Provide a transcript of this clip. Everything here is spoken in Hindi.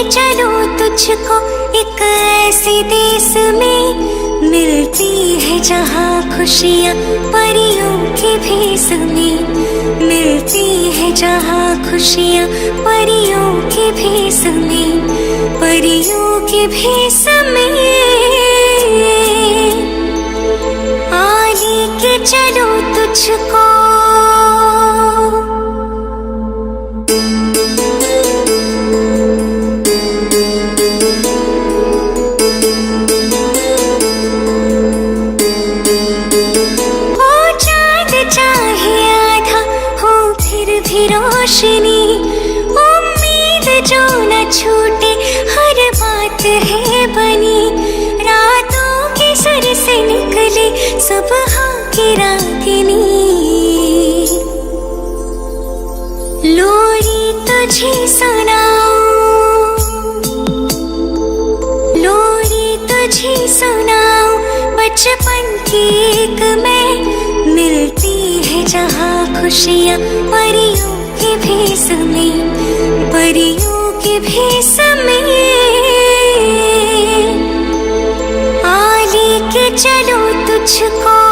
चलो तुझको एक ऐसे देश में, मिलती है जहाँ खुशियाँ परियों के भेष में, मिलती है जहाँ खुशियाँ परियों के भेष में, परियों के भेष में। आ लेके चलो तुझको रोशनी, उम्मीद जो न छूटे हर बात है बनी, रातों के सर से निकले सुबह की रागिनी। लोरी तुझे सुनाऊं, लोरी तुझे सुनाऊं, बचपन की एक मैं, मिलती है जहाँ खुशियाँ परियों के भेष में, परियों के भेष में। आ लेके चलो तुझको